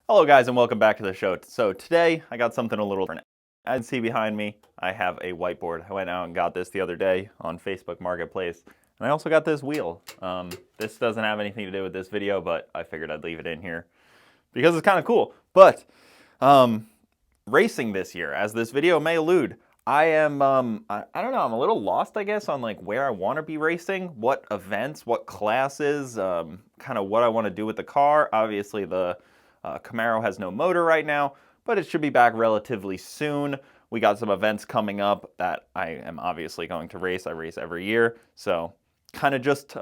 Hello guys and welcome back to the show. So today I got something a little different. As you can see behind me, I have a whiteboard. I went out and got this the other day on Facebook Marketplace. And I also got this wheel. This doesn't have anything to do with this video, but I figured I'd leave it in here because it's kind of cool. But racing this year, as this video may allude, I am, I don't know, I'm a little lost, I guess, on like where I want to be racing, what events, what classes, kind of what I want to do with the car. Obviously the Camaro has no motor right now, but it should be back relatively soon. We got some events coming up that I am obviously going to race. I race every year, so kind of just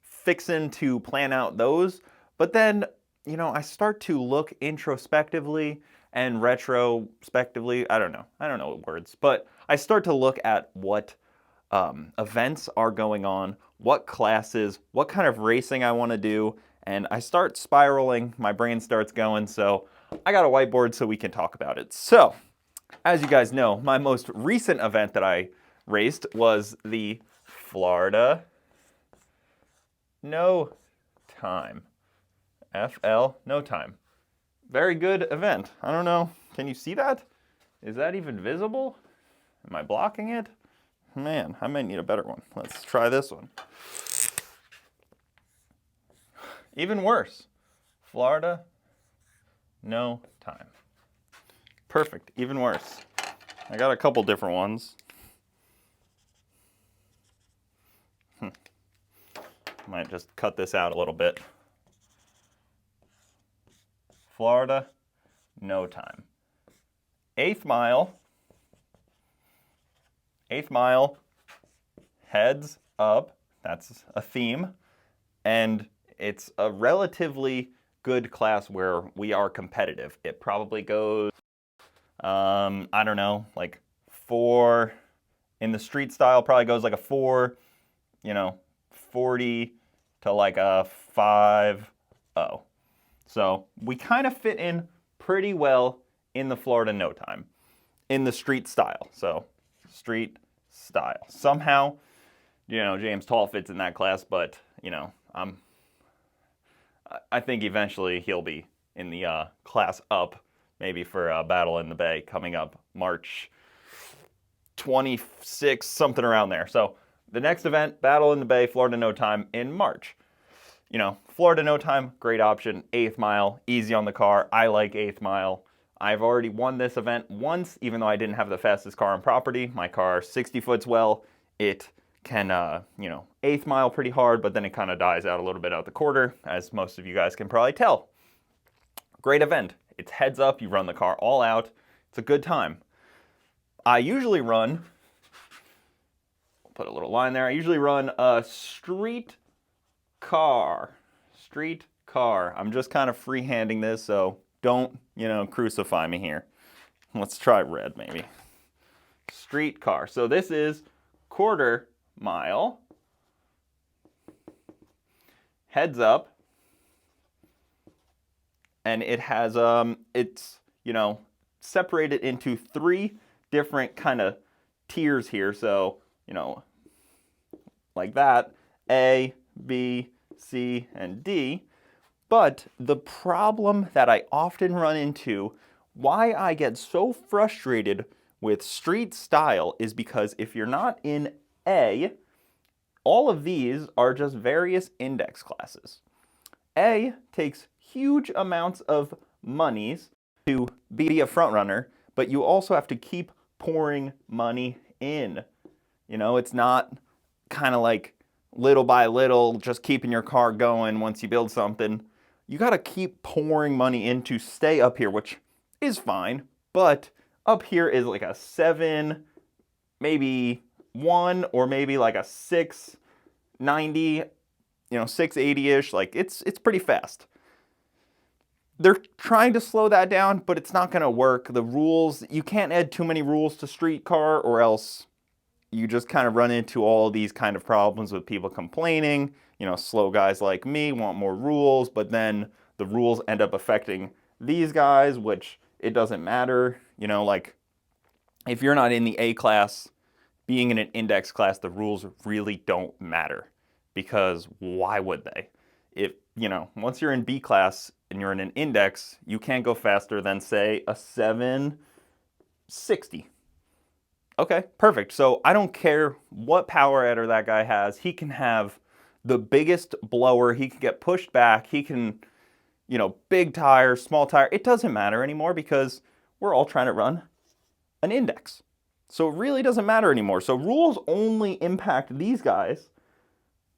fixing to plan out those. But then, you know, I start to look introspectively and retrospectively. I don't know words, but I start to look at what events are going on, what classes, what kind of racing I want to do, and I start spiraling, my brain starts going, so I got a whiteboard so we can talk about it. So, as you guys know, my most recent event that I raced was the Florida No Time. FL No Time. Very good event. I don't know, can you see that? Is that even visible? Am I blocking it? Man, I might need a better one. Let's try this one. Even worse. Florida No Time. Perfect, even worse. I got a couple different ones. Might just cut this out a little bit. Florida No Time. Eighth mile, heads up, that's a theme, and it's a relatively good class where we are competitive. It probably goes, I don't know, like 4, in the street style probably goes like a 4, 40 to like a 5-0. So we kind of fit in pretty well in the Florida No Time, in the street style. So street style. Somehow, James Tall fits in that class, but I think eventually he'll be in the class up, maybe for Battle in the Bay coming up March 26th, something around there. So the next event, Battle in the Bay, Florida No Time in March. Florida No Time, great option. 8th mile, easy on the car. I like 8th mile. I've already won this event once, even though I didn't have the fastest car on property. My car 60 foots well. It can, 8th mile pretty hard, but then it kind of dies out a little bit out the quarter, as most of you guys can probably tell. Great event. It's heads up. You run the car all out. It's a good time. I usually run, put a little line there. I usually run a street car. I'm just kind of freehanding this, so don't, crucify me here. Let's try red, maybe. Street car. So this is quarter mile. Heads up. And it has, it's, separated into 3 different kind of tiers here. So, like that, A, B, C, and D. But the problem that I often run into, why I get so frustrated with street style, is because if you're not in A, all of these are just various index classes. A takes huge amounts of monies to be a front runner, but you also have to keep pouring money in. It's not kind of like little by little, just keeping your car going once you build something. You got to keep pouring money in to stay up here, which is fine, but up here is like a 7, maybe 1, or maybe like a 690, 680-ish. Like it's pretty fast. They're trying to slow that down, but it's not going to work. The rules, you can't add too many rules to streetcar, or else you just kind of run into all these kind of problems with people complaining. Slow guys like me want more rules, but then the rules end up affecting these guys, which it doesn't matter. Like if you're not in the A class, being in an index class, the rules really don't matter, because why would they? If once you're in B class and you're in an index, you can't go faster than, say, a 760. Okay, perfect. So I don't care what power adder that guy has. He can have the biggest blower. He can get pushed back. He can, big tire, small tire. It doesn't matter anymore because we're all trying to run an index. So it really doesn't matter anymore. So rules only impact these guys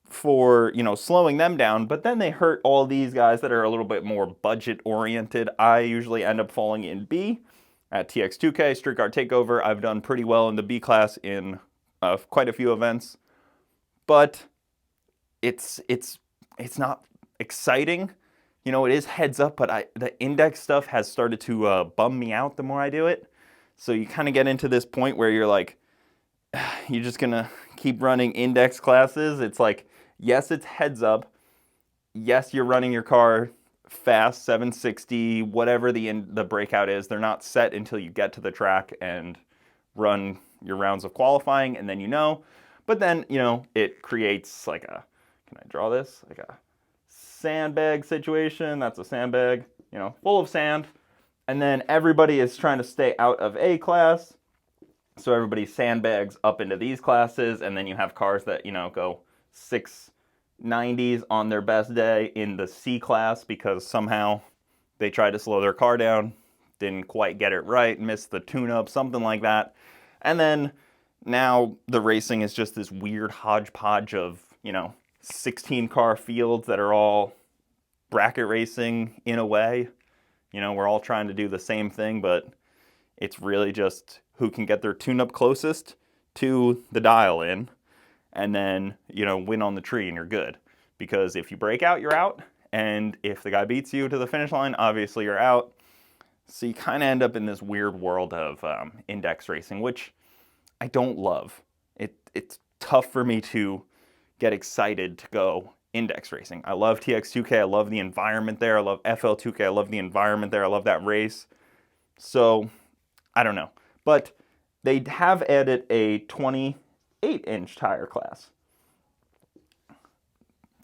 for, slowing them down, but then they hurt all these guys that are a little bit more budget oriented. I usually end up falling in B at TX2K, Street Car Takeover. I've done pretty well in the B class in quite a few events, but it's not exciting. It is heads up, but the index stuff has started to bum me out the more I do it. So you kind of get into this point where you're like, you're just gonna keep running index classes. It's like, yes, it's heads up. Yes, you're running your car fast, 760, whatever the breakout is. They're not set until you get to the track and run your rounds of qualifying, and then But then, it creates like can I draw this? Like a sandbag situation. That's a sandbag, full of sand. And then everybody is trying to stay out of A class. So everybody sandbags up into these classes, and then you have cars that, go 690s on their best day in the C class because somehow they tried to slow their car down, didn't quite get it right, missed the tune-up, something like that. And then now the racing is just this weird hodgepodge of, 16 car fields that are all bracket racing in a way. We're all trying to do the same thing, but it's really just who can get their tune-up closest to the dial in, and then, win on the tree and you're good. Because if you break out, you're out. And if the guy beats you to the finish line, obviously you're out. So you kind of end up in this weird world of index racing, which I don't love. It's tough for me to get excited to go index racing. I love TX2K. I love the environment there. I love FL2K. I love the environment there. I love that race. So I don't know. But they have added a 28-inch tire class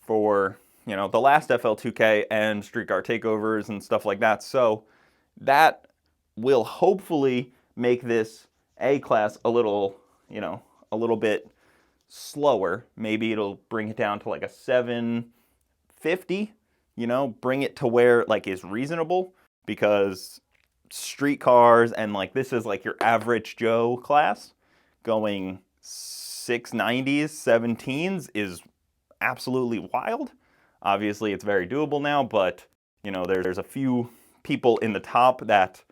for, the last FL2K and Street Car Takeovers and stuff like that. So that will hopefully make this A class a little bit slower. Maybe it'll bring it down to like a 750, bring it to where is reasonable, because street cars and this is your average Joe class going 690s, 17s is absolutely wild. Obviously it's very doable now, but there's a few people in the top that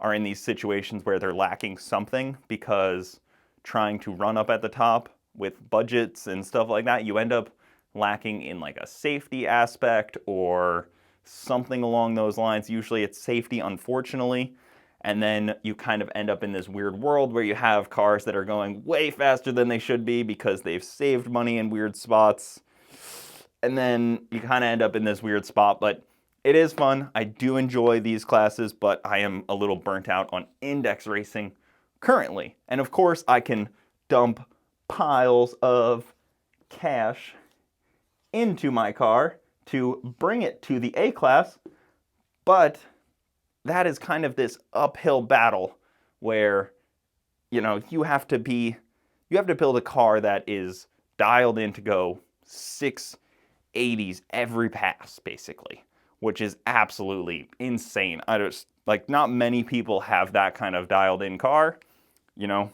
are in these situations where they're lacking something, because trying to run up at the top with budgets and stuff like that, you end up lacking in a safety aspect or something along those lines. Usually it's safety, unfortunately. And then you kind of end up in this weird world where you have cars that are going way faster than they should be because they've saved money in weird spots. And then you kind of end up in this weird spot, but it is fun. I do enjoy these classes, but I am a little burnt out on index racing currently. And of course, I can dump piles of cash into my car to bring it to the A class, but that is kind of this uphill battle where, you have to build a car that is dialed in to go 680s every pass, basically, which is absolutely insane. Not many people have that kind of dialed in car.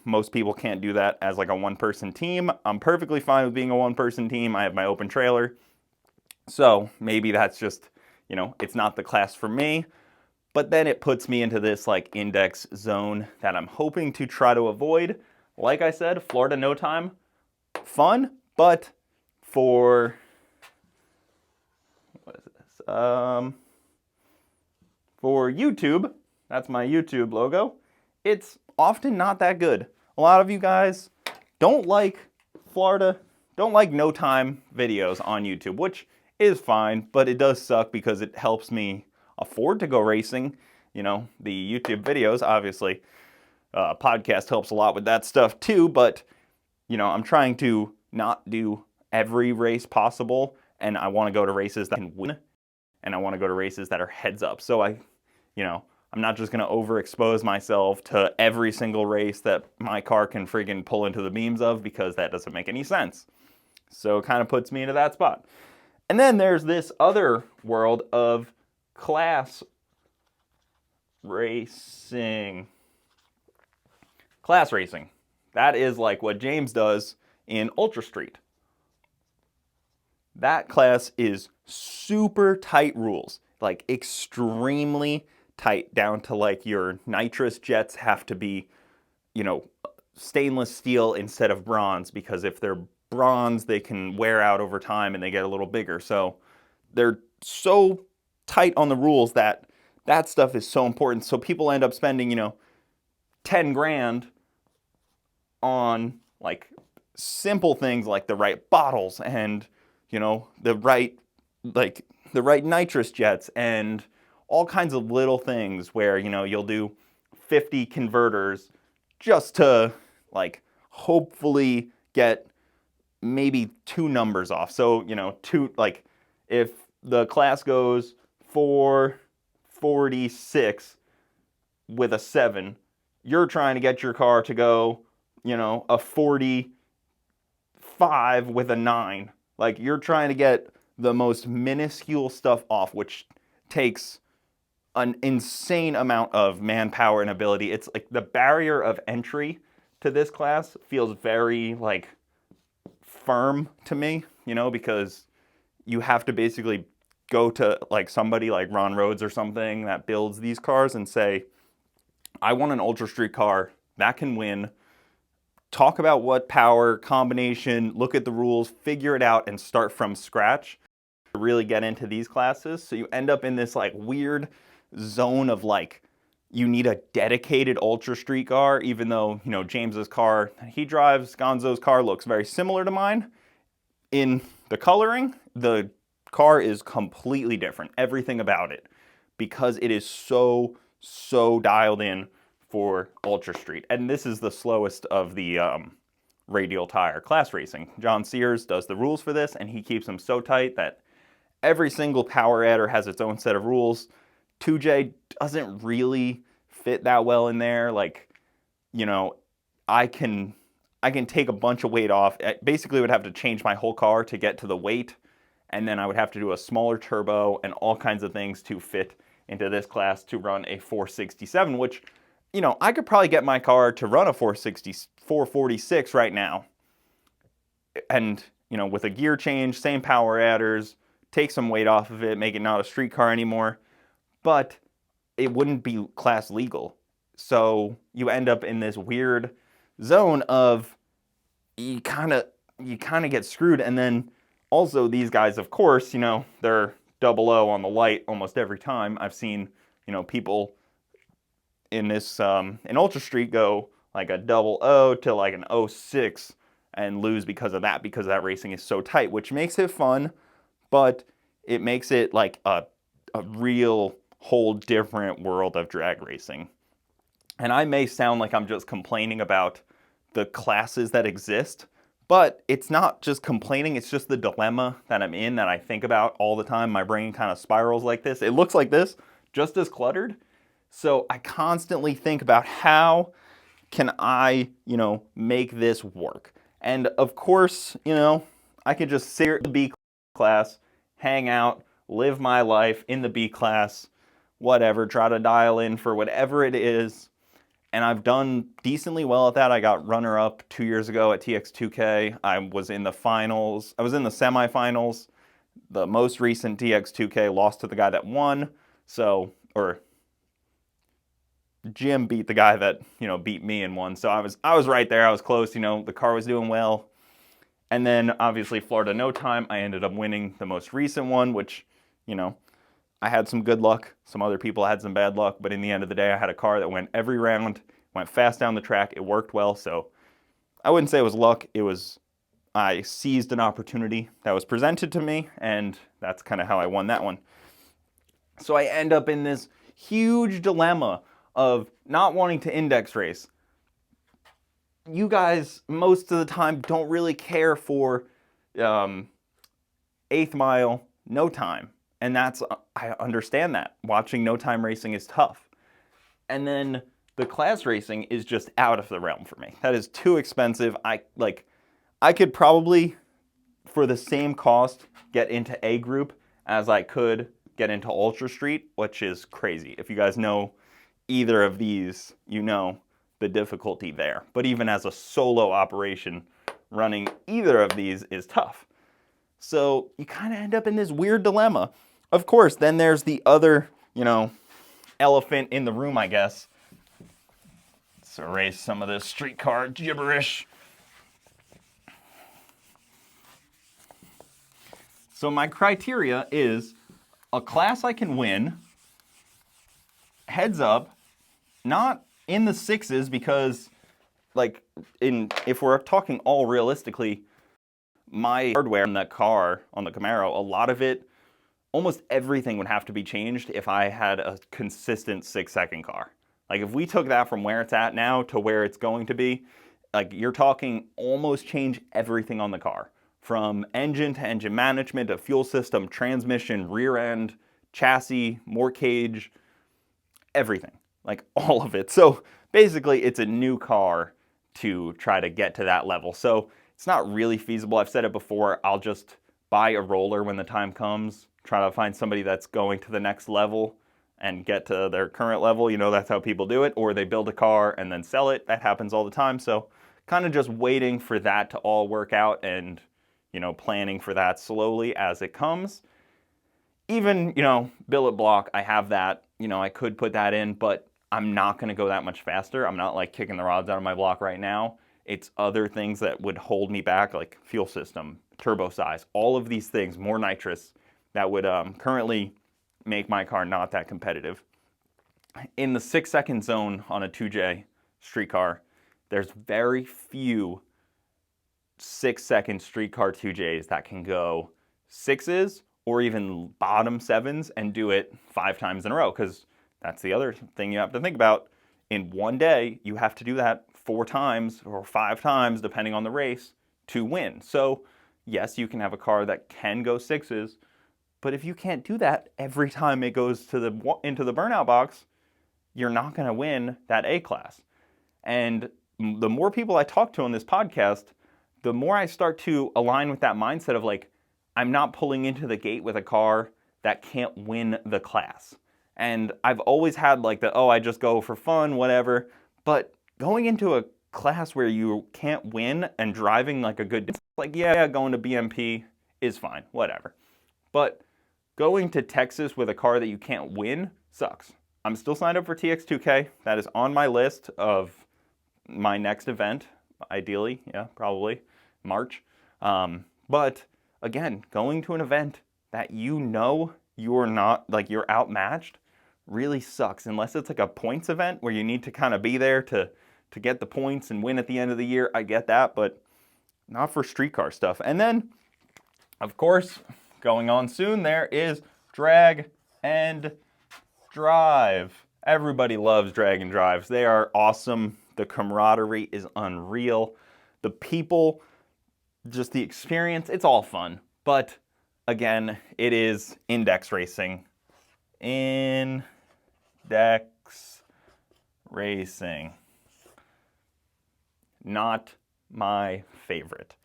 Most people can't do that as a one-person team. I'm perfectly fine with being a one-person team. I have my open trailer. So maybe that's just, it's not the class for me. But then it puts me into this index zone that I'm hoping to try to avoid. Like I said, Florida No Time, fun, but for, what is this? For YouTube, that's my YouTube logo, it's often not that good. A lot of you guys don't like No Time videos on YouTube, which is fine, but it does suck because it helps me afford to go racing. The YouTube videos, obviously, podcast helps a lot with that stuff too, but, I'm trying to not do every race possible, and I want to go to races that can win and I want to go to races that are heads up. So I'm not just going to overexpose myself to every single race that my car can friggin' pull into the beams of, because that doesn't make any sense. So it kind of puts me into that spot. And then there's this other world of class racing. Class racing. That is like what James does in Ultra Street. That class is super tight rules, like extremely tight, down to like your nitrous jets have to be, stainless steel instead of bronze, because if they're bronze, they can wear out over time and they get a little bigger. So they're so tight on the rules that stuff is so important. So people end up spending, 10 grand on like simple things like the right bottles and, the right nitrous jets and all kinds of little things where, you'll do 50 converters just to like hopefully get maybe 2 numbers off. So, like if the class goes 446 with a 7, you're trying to get your car to go, a 45 with a 9. Like, you're trying to get the most minuscule stuff off, which takes an insane amount of manpower and ability. It's like the barrier of entry to this class feels very like firm to me, because you have to basically go to like somebody like Ron Rhodes or something that builds these cars and say, I want an Ultra Street car that can win. Talk about what power combination, look at the rules, figure it out, and start from scratch to really get into these classes. So you end up in this like weird zone of like, you need a dedicated Ultra Street car, even though, James's car he drives, Gonzo's car, looks very similar to mine. In the coloring, the car is completely different, everything about it, because it is so dialed in for Ultra Street. And this is the slowest of the radial tire class racing. John Sears does the rules for this, and he keeps them so tight that every single power adder has its own set of rules. 2J doesn't really fit that well in there. Like, I can take a bunch of weight off. I basically would have to change my whole car to get to the weight, and then I would have to do a smaller turbo and all kinds of things to fit into this class to run a 467, which, I could probably get my car to run a 446 right now. And, with a gear change, same power adders, take some weight off of it, make it not a street car anymore. But it wouldn't be class legal. So you end up in this weird zone of you kind of get screwed. And then also these guys, of course, they're 00 on the light almost every time. I've seen, people in this in Ultra Street go like a 00 to like an 06 and lose because of that racing is so tight, which makes it fun, but it makes it like a real whole different world of drag racing. And I may sound like I'm just complaining about the classes that exist, but it's not just complaining, it's just the dilemma that I'm in that I think about all the time. My brain kind of spirals like this. It looks like this, just as cluttered. So I constantly think about how can I, make this work? And of course, I could just sit in the B class, hang out, live my life in the B class, whatever, try to dial in for whatever it is. And I've done decently well at that. I got runner-up 2 years ago at TX2K. I was in the finals. I was in the semifinals. The most recent TX2K lost to the guy that won. Or Jim beat the guy that, beat me and won. So I was right there. I was close. The car was doing well. And then obviously Florida No Time, I ended up winning the most recent one, which, I had some good luck. Some other people had some bad luck, but in the end of the day, I had a car that went every round, went fast down the track. It worked well. So I wouldn't say it was luck. I seized an opportunity that was presented to me, and that's kind of how I won that one. So I end up in this huge dilemma of not wanting to index race. You guys, most of the time, don't really care for 8th mile, no time. And I understand that. Watching no time racing is tough. And then the class racing is just out of the realm for me. That is too expensive. I could probably, for the same cost, get into A group as I could get into Ultra Street, which is crazy. If you guys know either of these, you know the difficulty there. But even as a solo operation, running either of these is tough. So you kind of end up in this weird dilemma. Of course, then there's the other, elephant in the room, I guess. Let's erase some of this streetcar gibberish. So my criteria is a class I can win, heads up, not in the sixes because, if we're talking all realistically, my hardware in that car, on the Camaro, a lot of it, almost everything would have to be changed if I had a consistent 6-second car. Like if we took that from where it's at now to where it's going to be, you're talking almost change everything on the car. From engine to engine management to fuel system, transmission, rear end, chassis, more cage, everything. Like all of it. So basically it's a new car to try to get to that level. So it's not really feasible. I've said it before, I'll just buy a roller when the time comes, try to find somebody that's going to the next level and get to their current level. That's how people do it. Or they build a car and then sell it. That happens all the time. So kind of just waiting for that to all work out and, planning for that slowly as it comes. Even, billet block, I have that. I could put that in, but I'm not going to go that much faster. I'm not kicking the rods out of my block right now. It's other things that would hold me back, like fuel system, turbo size, all of these things, more nitrous, that would currently make my car not that competitive. In the 6-second zone on a 2J street car, there's very few 6-second street car 2Js that can go sixes or even bottom sevens and do it 5 times in a row, because that's the other thing you have to think about. In one day, you have to do that 4 times or 5 times, depending on the race, to win. So yes, you can have a car that can go sixes, but if you can't do that every time it goes into the burnout box, you're not going to win that A class. And the more people I talk to on this podcast, the more I start to align with that mindset of I'm not pulling into the gate with a car that can't win the class. And I've always had I just go for fun, whatever. But going into a class where you can't win and driving a good distance, going to BMP is fine, whatever. But going to Texas with a car that you can't win sucks. I'm still signed up for TX2K. That is on my list of my next event, ideally, probably March. But again, going to an event that you're not, you're outmatched really sucks, unless it's a points event where you need to kind of be there to get the points and win at the end of the year. I get that, but not for streetcar stuff. And then, of course, going on soon, there is drag and drive. Everybody loves drag and drives. They are awesome. The camaraderie is unreal. The people, just the experience, it's all fun. But again, it is index racing. Index racing. Not my favorite.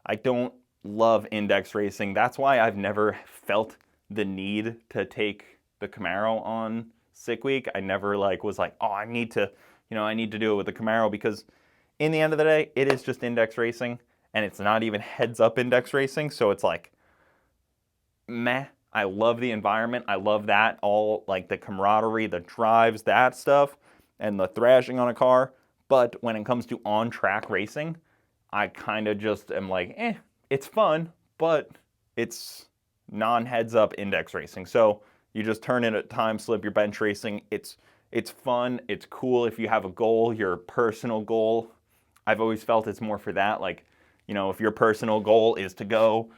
I don't love index racing. That's why I've never felt the need to take the Camaro on sick week. I never was I need to do it with the Camaro, because in the end of the day, it is just index racing, and it's not even heads up index racing. So it's meh. I love the environment. I love that, all the camaraderie, the drives, that stuff, and the thrashing on a car. But when it comes to on-track racing, I kind of just am it's fun, but it's non-heads-up index racing. So you just turn in at time slip, your bench racing. It's fun. It's cool if you have a goal, your personal goal. I've always felt it's more for that. If your personal goal is to go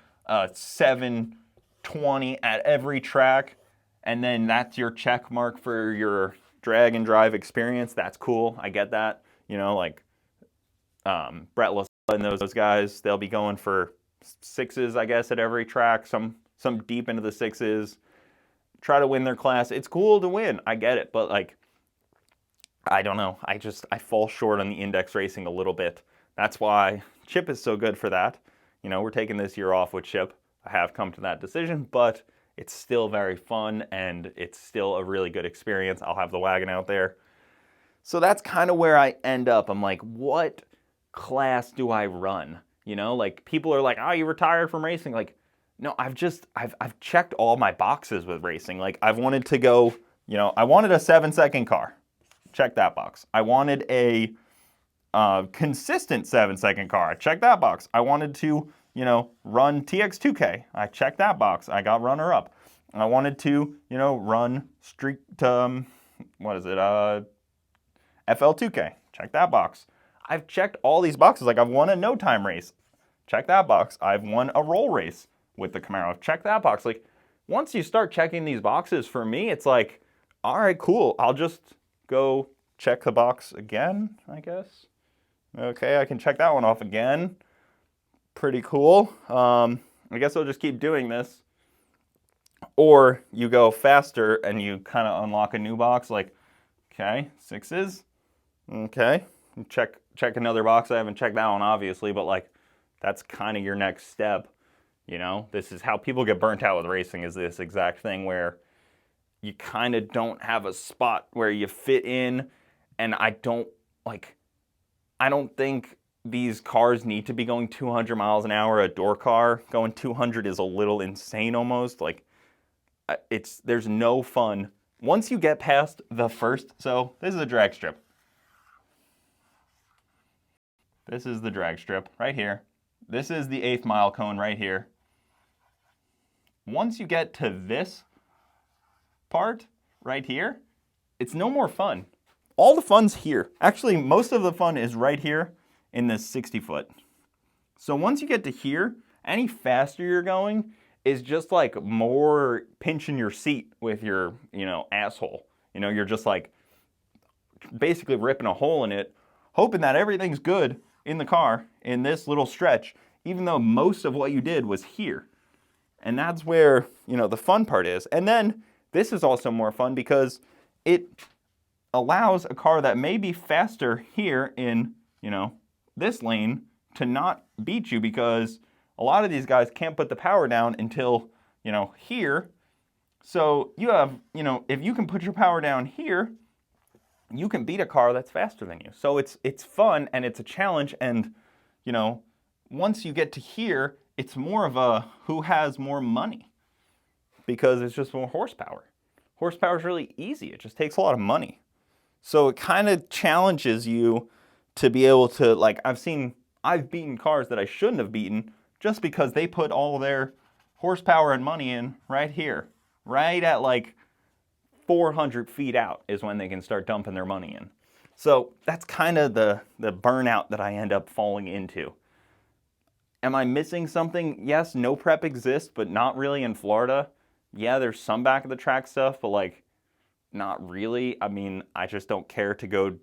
720 at every track, and then that's your check mark for your drag and drive experience, that's cool. I get that. Brett LaSalle and those guys, they'll be going for sixes, I guess, at every track, some deep into the sixes. try to win their class. It's cool to win, I get it, but like, I don't know. I fall short on the index racing a little bit. That's why Chip is so good for that. You know, we're taking this year off with Chip. I have come to that decision, but it's still very fun and it's still a really good experience. I'll have the wagon out there. So that's kind of where I end up. I'm like, what class do I run? You know, like people are like, oh, you retired from racing. Like, no, I've checked all my boxes with racing. Like I've wanted to go, you know, I wanted a 7-second car. Check that box. I wanted a consistent 7-second car. I checked that box. I wanted to, you know, run TX2K. I checked that box. I got runner up. I wanted to, you know, run street, FL2K. Check that box. I've checked all these boxes. Like I've won a no time race. Check that box. I've won a roll race with the Camaro. Check that box. Like once you start checking these boxes, for me, it's like, all right, cool. I'll just go check the box again, I guess. Okay, I can check that one off again. Pretty cool. I guess I'll just keep doing this. Or you go faster and you kind of unlock a new box, like, okay, 6s. Okay, check another box. I haven't checked that one, obviously, but like, that's kind of your next step. You know, this is how people get burnt out with racing, is this exact thing where you kind of don't have a spot where you fit in, and I don't think these cars need to be going 200 miles an hour. A door car going 200 is a little insane almost. Like, there's no fun. Once you get past the first, so this is a drag strip. This is the drag strip right here. This is the 8th mile cone right here. Once you get to this part right here, it's no more fun. All the fun's here. Actually, most of the fun is right here in this 60-foot. So once you get to here, any faster you're going is just like more pinching your seat with your, you know, asshole. You know, you're just like basically ripping a hole in it, hoping that everything's good in the car in this little stretch, even though most of what you did was here. And that's where, you know, the fun part is. And then this is also more fun because it allows a car that may be faster here in, you know, this lane to not beat you, because a lot of these guys can't put the power down until, you know, here. So you have, you know, if you can put your power down here, you can beat a car that's faster than you. So it's fun and it's a challenge, and, you know, once you get to here, it's more of a who has more money, because it's just more horsepower. Horsepower is really easy. It just takes a lot of money. So it kind of challenges you to be able to, like, I've beaten cars that I shouldn't have beaten just because they put all their horsepower and money in right here, right at like 400 feet out is when they can start dumping their money in. So that's kind of the burnout that I end up falling into. Am I missing something? Yes, no prep exists, but not really in Florida. Yeah, there's some back of the track stuff, but like, not really. I mean, I just don't care to go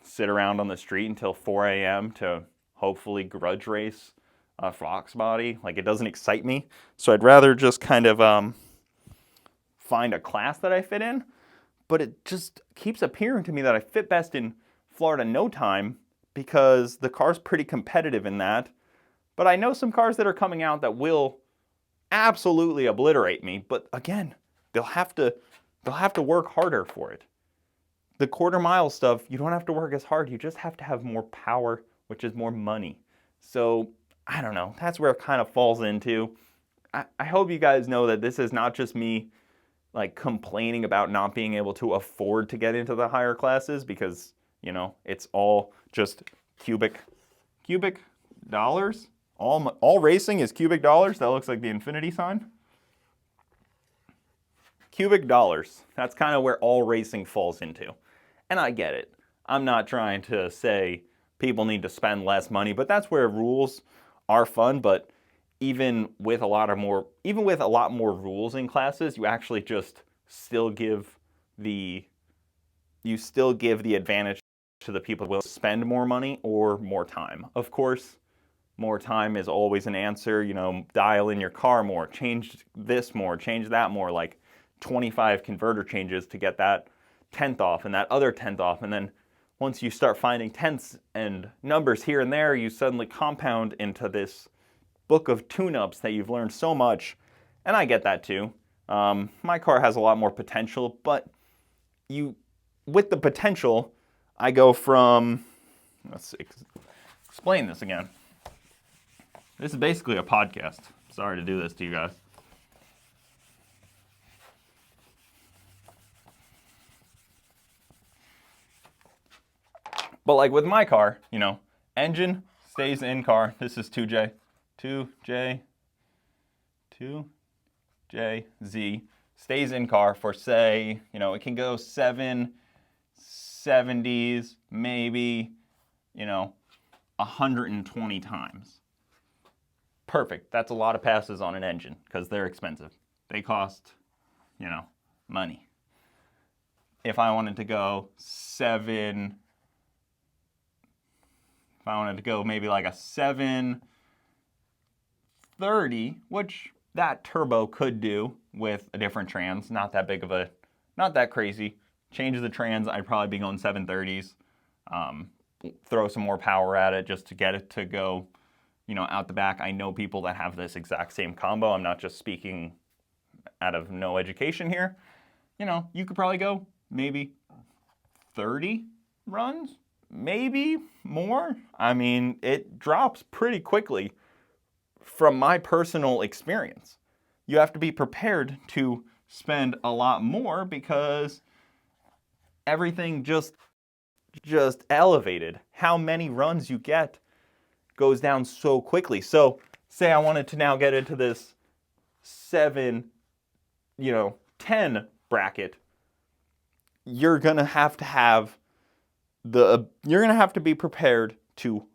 sit around on the street until 4 a.m. to hopefully grudge race a Fox body. Like, it doesn't excite me. So I'd rather just kind of find a class that I fit in. But it just keeps appearing to me that I fit best in Florida no time, because the car's pretty competitive in that. But I know some cars that are coming out that will absolutely obliterate me. But again, they'll have to work harder for it. The quarter mile stuff, you don't have to work as hard. You just have to have more power, which is more money. So I don't know. That's where it kind of falls into. I hope you guys know that this is not just me like complaining about not being able to afford to get into the higher classes, because, you know, it's all just cubic dollars. All racing is cubic dollars. That looks like the infinity sign. Cubic dollars. That's kind of where all racing falls into. And I get it. I'm not trying to say people need to spend less money, but that's where rules are fun. But even with a lot more rules in classes, you actually just still give the advantage to the people who will spend more money or more time. Of course, more time is always an answer. You know, dial in your car more, change this more, change that more. Like, 25 converter changes to get that 10th off and that other 10th off. And then once you start finding tenths and numbers here and there, you suddenly compound into this book of tune-ups that you've learned so much. And I get that too. My car has a lot more potential, but with the potential, I go from, let's explain this again. This is basically a podcast. Sorry to do this to you guys. But like with my car, engine stays in car. This is 2J, Z, stays in car for, say, it can go 770s, maybe, 120 times. Perfect. That's a lot of passes on an engine because they're expensive. They cost, money. If I wanted to go maybe like a 730, which that turbo could do with a different trans, not that crazy. Change the trans, I'd probably be going 730s. Throw some more power at it just to get it to go, out the back. I know people that have this exact same combo. I'm not just speaking out of no education here. You could probably go maybe 30 runs, maybe more. I mean, it drops pretty quickly from my personal experience. You have to be prepared to spend a lot more because everything just elevated. How many runs you get goes down so quickly. So say I wanted to now get into this 7, 10 bracket, you're going to have to be prepared to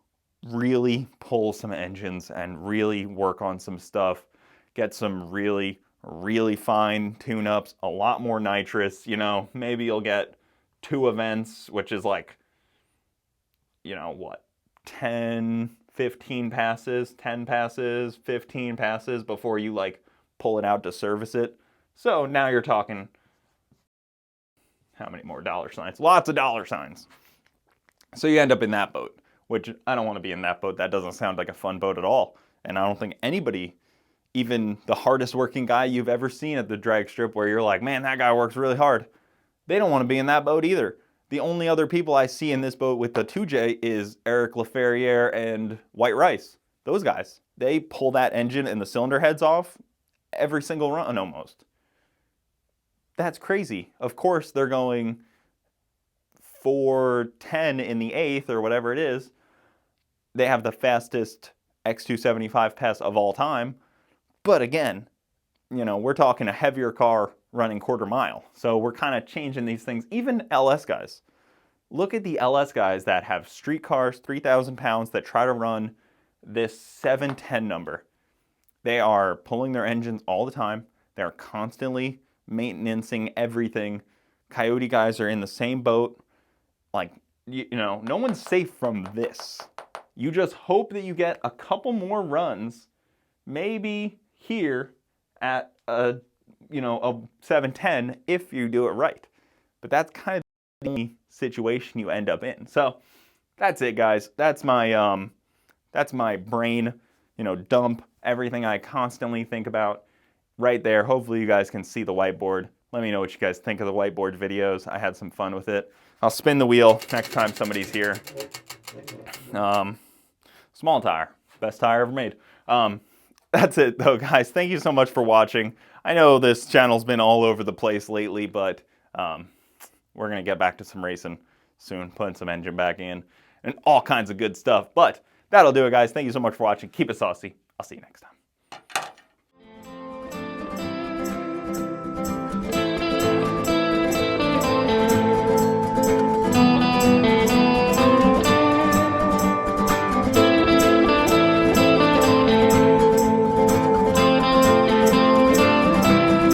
really pull some engines and really work on some stuff, get some really, really fine tune-ups, a lot more nitrous, maybe you'll get 2 events, which is like, 10, 15 passes, 10 passes, 15 passes before you pull it out to service it. So now you're talking, how many more dollar signs? Lots of dollar signs. So you end up in that boat, which I don't want to be in that boat. That doesn't sound like a fun boat at all. And I don't think anybody, even the hardest working guy you've ever seen at the drag strip where you're like, man, that guy works really hard, they don't want to be in that boat either. The only other people I see in this boat with the 2J is Eric LaFerriere and White Rice. Those guys, they pull that engine and the cylinder heads off every single run almost. That's crazy. Of course, they're going 410 in the 8th or whatever it is. They have the fastest X275 pass of all time. But again, we're talking a heavier car running quarter mile. So we're kind of changing these things. Even LS guys. Look at the LS guys that have street cars, 3,000 pounds, that try to run this 710 number. They are pulling their engines all the time. They're constantly maintaining everything. Coyote guys are in the same boat. No one's safe from this. You just hope that you get a couple more runs, maybe here at a 710 if you do it right. But that's kind of the situation you end up in. So that's it, guys. That's my brain, dump everything I constantly think about right there. Hopefully you guys can see the whiteboard. Let me know what you guys think of the whiteboard videos. I had some fun with it. I'll spin the wheel next time somebody's here. Small tire, best tire ever made. That's it though, guys. Thank you so much for watching. I know this channel's been all over the place lately, but we're gonna get back to some racing soon, putting some engine back in and all kinds of good stuff. But that'll do it, guys. Thank you so much for watching. Keep it saucy. I'll see you next time.